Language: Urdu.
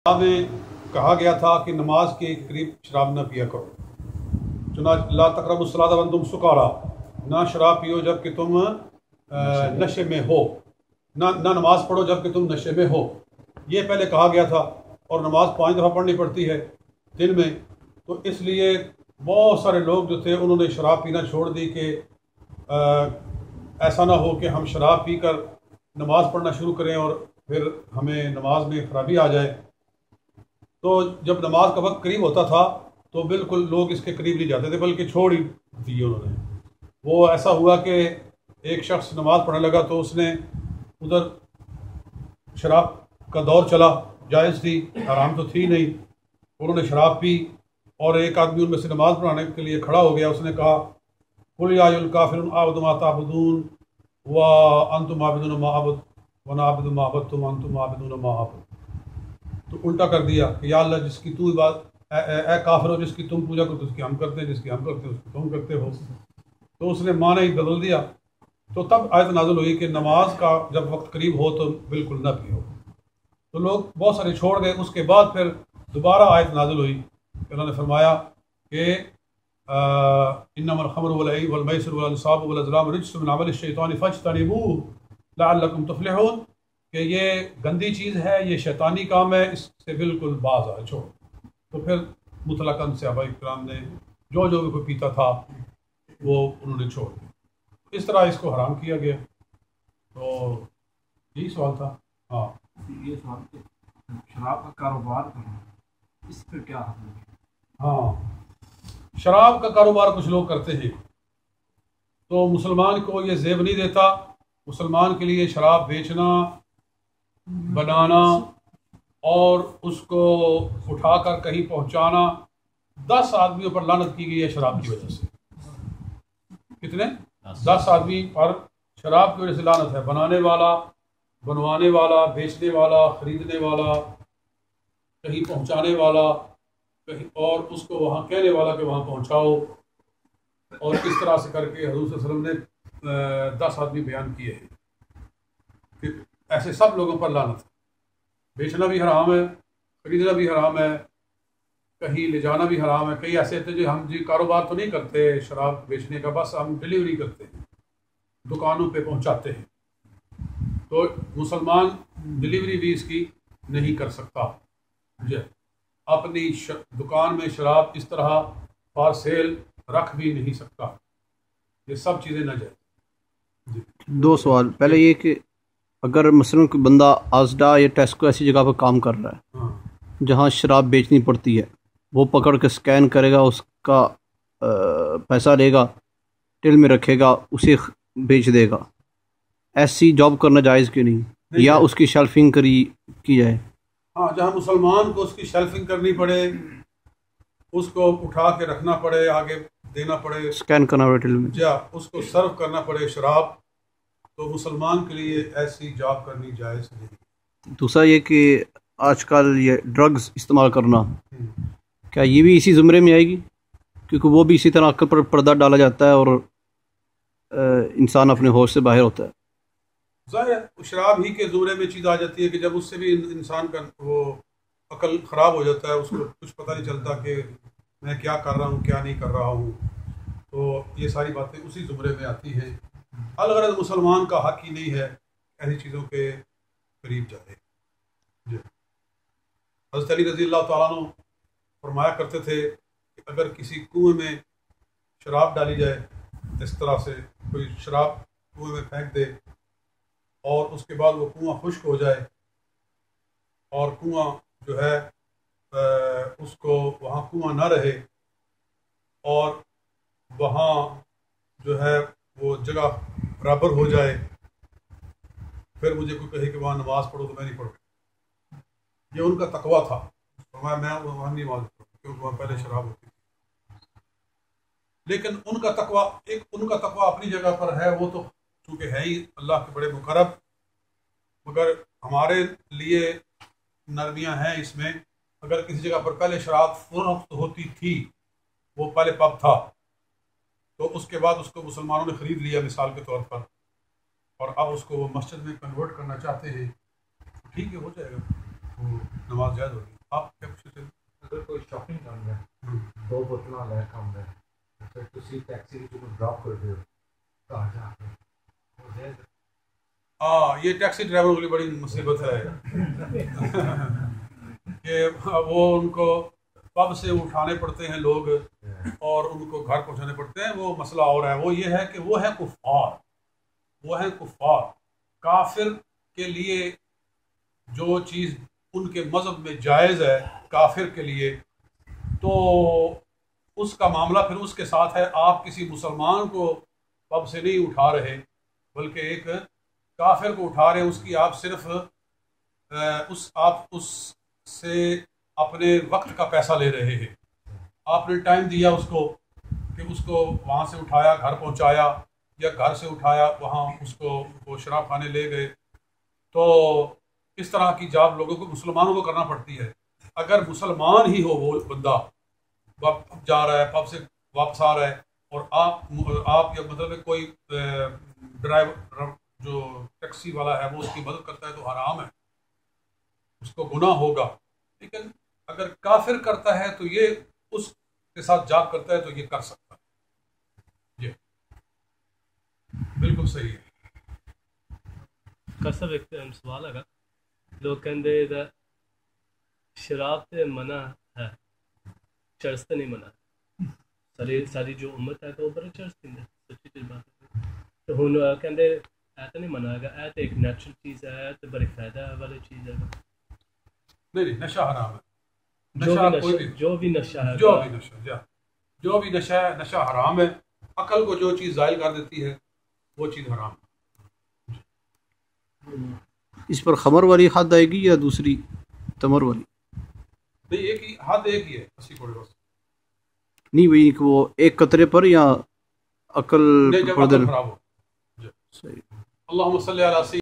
میں کہا گیا تھا کہ نماز کے قریب شراب نہ پیا کرو، چنانچہ لا تقربوا الصلاۃ وانتم سکارا، نہ شراب پیو جب کہ تم نشے میں ہو، نہ نماز پڑھو جب کہ تم نشے میں ہو، یہ پہلے کہا گیا تھا۔ اور نماز 5 دفعہ پڑھنی پڑتی ہے دن میں، تو اس لیے بہت سارے لوگ جو تھے انہوں نے شراب پینا چھوڑ دی کہ ایسا نہ ہو کہ ہم شراب پی کر نماز پڑھنا شروع کریں اور پھر ہمیں نماز میں خرابی آ جائے۔ تو جب نماز کا وقت قریب ہوتا تھا تو بالکل لوگ اس کے قریب نہیں جاتے تھے، بلکہ چھوڑ ہی دی انہوں نے۔ وہ ایسا ہوا کہ ایک شخص نماز پڑھنے لگا تو اس نے ادھر شراب کا دور چلا، جائز تھی، حرام تو تھی نہیں، انہوں نے شراب پی اور ایک آدمی ان میں سے نماز پڑھانے کے لیے کھڑا ہو گیا، اس نے کہا قل یا ایھا الکافرون اعبد ما تعبدون وانتم عابدون ما اعبد وانا اعبد ما عبدتم وانتم عابدون ما اعبد۔ تو الٹا کر دیا کہ یا اللہ جس کی تو عبادت اے کافر ہو، جس کی تم پوجا کرتے اس کی ہم کرتے ہیں، جس کی ہم کرتے ہیں اس کی تم کرتے ہو۔ تو اس نے معنی ہی بدل دیا۔ تو تب آیت نازل ہوئی کہ نماز کا جب وقت قریب ہو تو بالکل نہ پیو۔ تو لوگ بہت سارے چھوڑ گئے۔ اس کے بعد پھر دوبارہ آیت نازل ہوئی کہ انہوں نے فرمایا کہ انما الخمر والمیسر والانصاب والازلام رجس من عمل الشیطان فاجتنبوہ لعلکم تفلحون، کہ یہ گندی چیز ہے، یہ شیطانی کام ہے، اس سے بالکل باز آ چھوڑ۔ تو پھر مطلقاً صحابہ کرام نے جو بھی کوئی پیتا تھا وہ انہوں نے چھوڑ دیا۔ اس طرح اس کو حرام کیا گیا۔ تو یہی سوال تھا۔ ہاں یہ سوال کہ شراب کا کاروبار کرنا اس پہ کیا حکم ہے؟ ہاں، شراب کا کاروبار کچھ لوگ کرتے ہیں، تو مسلمان کو یہ زیب نہیں دیتا۔ مسلمان کے لیے شراب بیچنا، بنانا اور اس کو اٹھا کر کہیں پہنچانا، 10 آدمیوں پر لعنت کی گئی ہے شراب کی وجہ سے۔ کتنے؟ 10 آدمی پر شراب کی وجہ سے لعنت ہے، بنانے والا، بنوانے والا، بیچنے والا، خریدنے والا، کہیں پہنچانے والا، کہیں اور اس کو وہاں کہنے والا کہ وہاں پہنچاؤ، اور اس طرح سے کر کے حضور صلی اللہ علیہ وسلم نے 10 آدمی بیان کیے ہیں کہ ایسے سب لوگوں پر لعنت ہے۔ بیچنا بھی حرام ہے، خریدنا بھی حرام ہے، کہیں لے جانا بھی حرام ہے۔ کئی ایسے تھے جو ہم کاروبار تو نہیں کرتے شراب بیچنے کا، بس ہم ڈیلیوری کرتے ہیں، دکانوں پہ پہنچاتے ہیں۔ تو مسلمان ڈیلیوری بھی اس کی نہیں کر سکتا، جی اپنی دکان میں شراب اس طرح فار سیل رکھ بھی نہیں سکتا۔ یہ سب چیزیں نہ جائیں۔ جی 2 سوال۔ پہلے یہ کہ اگر مثلاً کوئی بندہ آزڈا یا ٹیسکو ایسی جگہ پر کام کر رہا ہے ہاں جہاں شراب بیچنی پڑتی ہے، وہ پکڑ کے سکین کرے گا، اس کا پیسہ لے گا، ٹل میں رکھے گا، اسے بیچ دے گا، ایسی جاب کرنا جائز کیوں نہیں؟ یا اس کی شیلفنگ کی جائے؟ ہاں، جہاں مسلمان کو اس کی شیلفنگ کرنی پڑے، اس کو اٹھا کے رکھنا پڑے، آگے دینا پڑے، سکین کرنا پڑے ٹل میں، یا اس کو سرو کرنا پڑے شراب، تو مسلمان کے لیے ایسی جاب کرنی جائز نہیں۔ دوسرا یہ کہ آج کل یہ ڈرگز استعمال کرنا، کیا یہ بھی اسی زمرے میں آئے گی؟ کیونکہ وہ بھی اسی طرح عقل پر پردہ ڈالا جاتا ہے اور انسان اپنے ہوش سے باہر ہوتا ہے۔ ظاہر ہے شراب ہی کے زمرے میں چیز آ جاتی ہے کہ جب اس سے بھی انسان کا وہ عقل خراب ہو جاتا ہے، اس کو کچھ پتہ نہیں چلتا کہ میں کیا کر رہا ہوں کیا نہیں کر رہا ہوں، تو یہ ساری باتیں اسی زمرے میں آتی ہیں۔ الغرض مسلمان کا حق ہی نہیں ہے ایسی چیزوں کے قریب جائے۔ جی حضرت علی رضی اللہ تعالیٰ عنہ فرمایا کرتے تھے کہ اگر کسی کنویں میں شراب ڈالی جائے، اس طرح سے کوئی شراب کنویں میں پھینک دے اور اس کے بعد وہ کنواں خشک ہو جائے اور کنواں جو ہے اس کو وہاں کنواں نہ رہے اور وہاں جو ہے وہ جگہ برابر ہو جائے، پھر مجھے کوئی کہے کہ وہاں نماز پڑھو تو میں نہیں پڑھوں۔ یہ ان کا تقویٰ تھا، فرمایا میں وہاں نہیں نماز پڑھوں کیونکہ وہاں پہلے شراب ہوتی تھی۔ لیکن ان کا تقویٰ اپنی جگہ پر ہے، وہ تو چونکہ ہے ہی اللہ کے بڑے مقرب، مگر ہمارے لیے نرمیاں ہیں اس میں۔ اگر کسی جگہ پر پہلے شراب فروخت ہوتی تھی، وہ پہلے پب تھا، تو اس کے بعد اس کو مسلمانوں نے خرید لیا مثال کے طور پر، اور اب اس کو وہ مسجد میں کنورٹ کرنا چاہتے ہیں، ٹھیک ہے ہو جائے گا۔ نماز جائز ہوگی. آپ کیا پوچھ رہے تھے؟ اگر کوئی شاپنگ کرنا ہے 2 بوتلاں لے کے آਉਂਦਾ ہے پھر تسی ٹیکسی وچ ਉਹਨੂੰ ڈراپ کر دیو گھر جا کے وہ جائز ہے؟ یہ ٹیکسی ڈرائیور کے لیے بڑی مصیبت ہے کہ وہ ان کو پب سے اٹھانے پڑتے ہیں لوگ اور ان کو گھر پہنچانے پڑتے ہیں. وہ مسئلہ اور ہے. وہ یہ ہے کہ وہ ہیں کفار. وہ ہیں کفار. کافر کے لیے جو چیز ان کے مذہب میں جائز ہے کافر کے لیے تو اس کا معاملہ پھر اس کے ساتھ ہے. آپ کسی مسلمان کو پب سے نہیں اٹھا رہے بلکہ ایک کافر کو اٹھا رہے ہیں. اس کی آپ صرف آپ اس سے اپنے وقت کا پیسہ لے رہے ہیں. آپ نے ٹائم دیا اس کو کہ اس کو وہاں سے اٹھایا گھر پہنچایا یا گھر سے اٹھایا وہاں اس کو شراب خانے لے گئے. تو اس طرح کی جاب لوگوں کو مسلمانوں کو کرنا پڑتی ہے. اگر مسلمان ہی ہو وہ بندہ جا رہا ہے پب سے واپس آ رہا ہے اور آپ یا مطلب کوئی ڈرائیور جو ٹیکسی والا ہے وہ اس کی مدد کرتا ہے تو حرام ہے, اس کو گناہ ہوگا. لیکن اگر کافر کرتا ہے تو یہ اس کے ساتھ جاب کرتا ہے تو یہ کر سکتا ہے. جی بالکل صحیح ہے. کسب ایک سوال ہے لوگ کہندے دا شراب تے منع ہے چرس تے نہیں منع ساری جو امت ہے تو وہ بڑے چرس پیندے سچی چیز بات ہے. تو ہن کہندے اے تے نہیں منع ہے اے تے ایک نیچرل چیز ہے تے بڑی فائدہ والی چیز ہے. نہیں نشہ حرام ہے. جو بھی نشہ ہے جو بھی نشہ ہے نشہ حرام ہے. عقل کو جو چیز زائل کر دیتی ہے وہ چیز حرام ہے. اس پر خمر والی حد آئے گی یا دوسری تمر والی؟ نہیں ایک ہی حد ایک ہی ہے 80 کوڑے بس. نہیں وہی وہ ایک قطرے پر یا عقل نہیں جب پر عقل خراب ہو. صحیح. اللہم صلی علی